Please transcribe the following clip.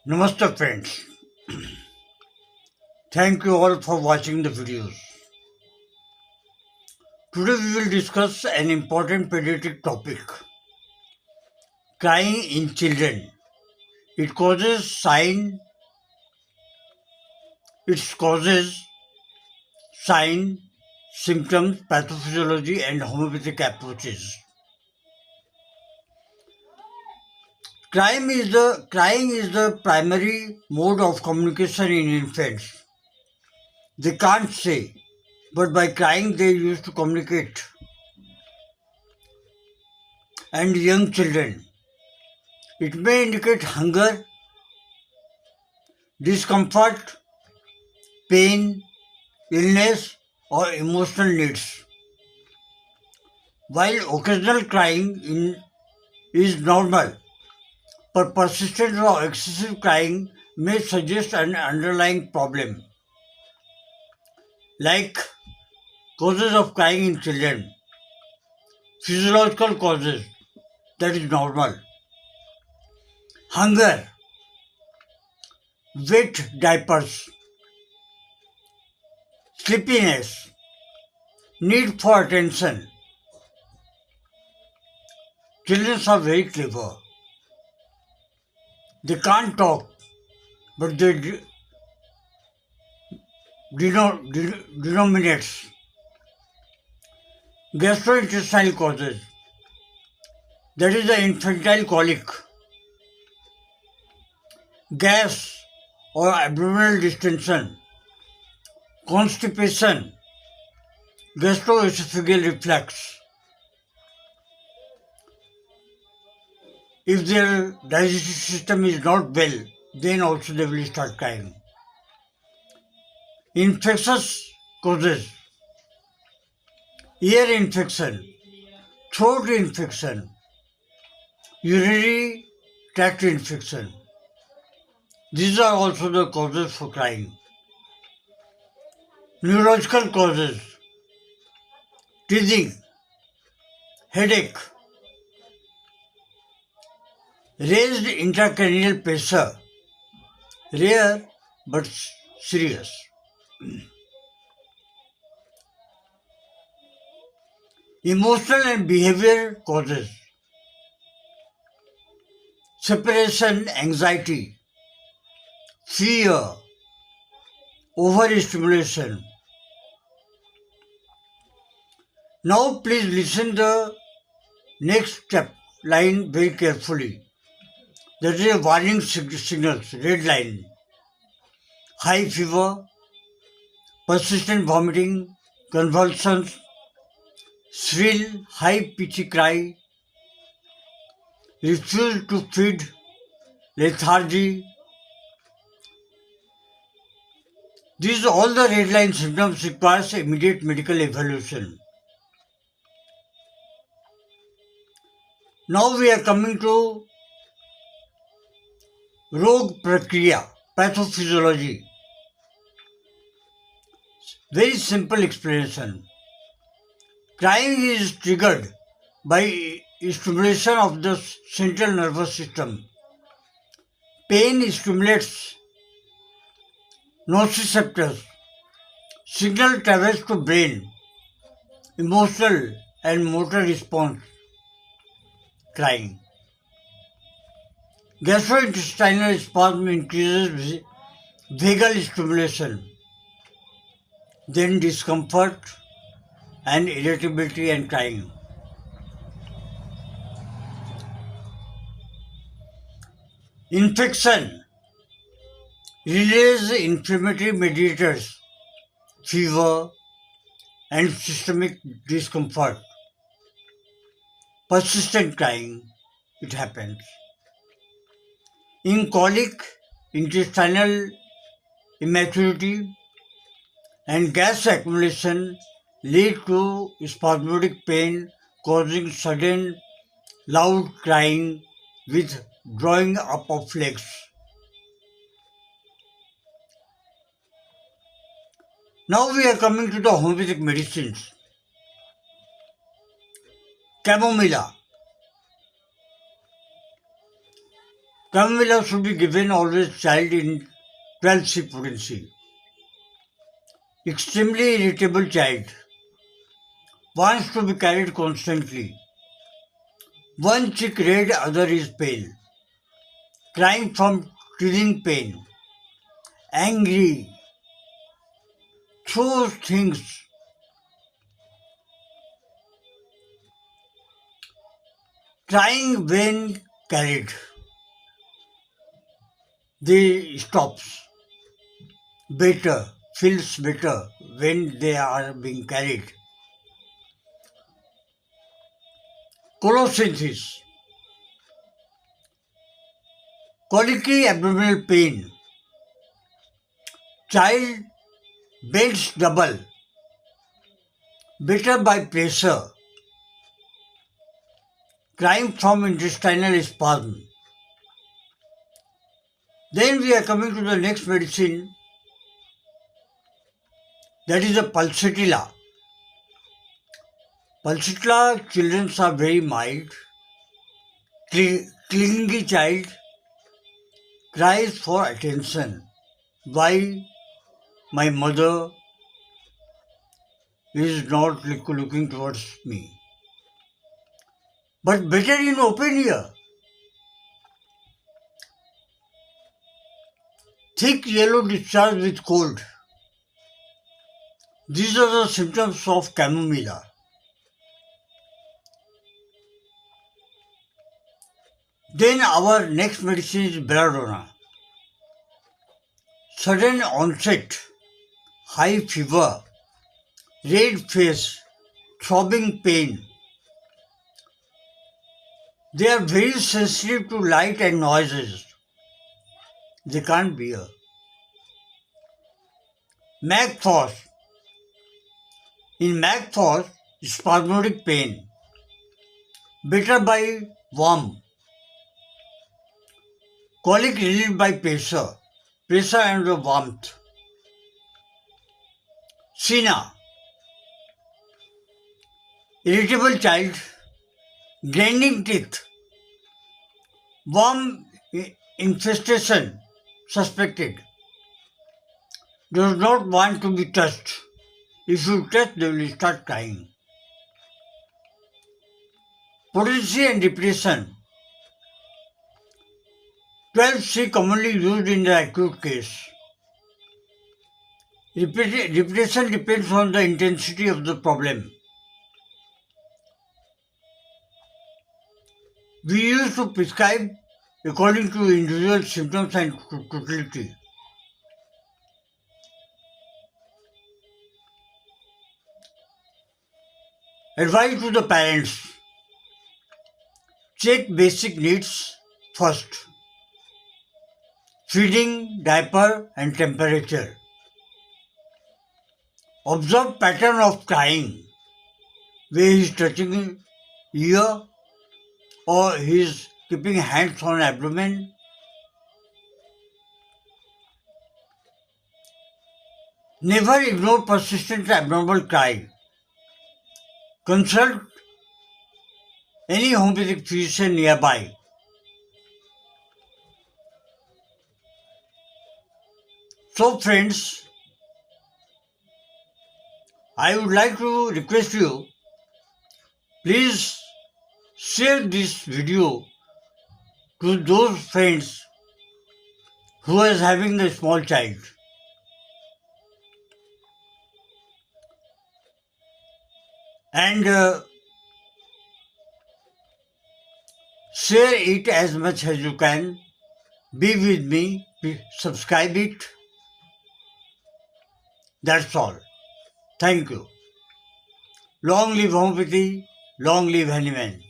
Namaste friends. Thank you all for watching the videos. Today we will discuss an important pediatric topic, crying in children. It causes sign, symptoms, pathophysiology and homeopathic approaches. Crying is the primary mode of communication in infants. They can't say, but by crying they used to communicate. And young children, it may indicate hunger, discomfort, pain, illness, or emotional needs. While occasional is normal, but persistent or excessive crying may suggest an underlying problem, like causes of crying in children, physiological causes, that is normal, hunger, wet diapers, sleepiness, need for attention. Children are very clever. They can't talk, but they denominates. Gastrointestinal causes, that is the infantile colic, gas or abdominal distension, constipation, gastroesophageal reflux. If their digestive system is not well, then also they will start crying. Infectious causes, ear infection, throat infection, urinary tract infection. These are also the causes for crying. Neurological causes, teething, headache, raised intracranial pressure, rare but serious. Emotional and behavior causes, separation anxiety, fear, overstimulation. Now please listen the next line very carefully. There is a warning signals, red line. High fever, persistent vomiting, convulsions, shrill, high-pitched cry, refusal to feed, lethargy. These all the red line symptoms requires immediate medical evaluation. Now we are coming to Rog Prakriya, pathophysiology. Very simple explanation. Crying is triggered by stimulation of the central nervous system. Pain stimulates nociceptors. Signal travels to brain. Emotional and motor response. Crying. Gastrointestinal spasm increases vagal stimulation. Then discomfort and irritability and crying. Infection releases inflammatory mediators, fever and systemic discomfort. Persistent crying, it happens. In colic, intestinal immaturity and gas accumulation lead to spasmodic pain causing sudden loud crying with drawing up of legs. Now we are coming to the homeopathic medicines. Chamomilla. Chamomilla should be given always child in 12C potency. Extremely irritable child wants to be carried constantly. One cheek red, other is pale. Crying from teething pain. Angry. Those things. Trying when carried. They stops. Better. Feels better when they are being carried. Cholesynthesis. Colicky abdominal pain. Child bends double. Better by pressure. Crying from intestinal spasm. Then we are coming to the next medicine, that is a pulsatilla. Pulsatilla children are very mild, clingy child, cries for attention. Why my mother is not looking towards me? But better in open ear. Thick yellow discharge with cold. These are the symptoms of chamomilla. Then our next medicine is belladonna. Sudden onset, high fever, red face, throbbing pain. They are very sensitive to light and noises. They can't bear. Magphos. In magphos, spasmodic pain. Better by warm. Colic relieved by pressure and warmth. Sina. Irritable child, grinding teeth, worm infestation suspected, does not want to be touched. If you touch, they will start crying. Potency and depression. 12C commonly used in the acute case. Depression depends on the intensity of the problem. We used to prescribe according to individual symptoms and totality. Advice to the parents: check basic needs first. Feeding, diaper and temperature. Observe pattern of crying, where he is touching ear or he is keeping hands on abdomen. Never ignore persistent abnormal cry. Consult any homeopathic physician nearby. So friends, I would like to request you, please share this video to those friends who is having a small child. And share it as much as you can. Be with me, subscribe it. That's all. Thank you. Long live homeopathy, long live Hanuman.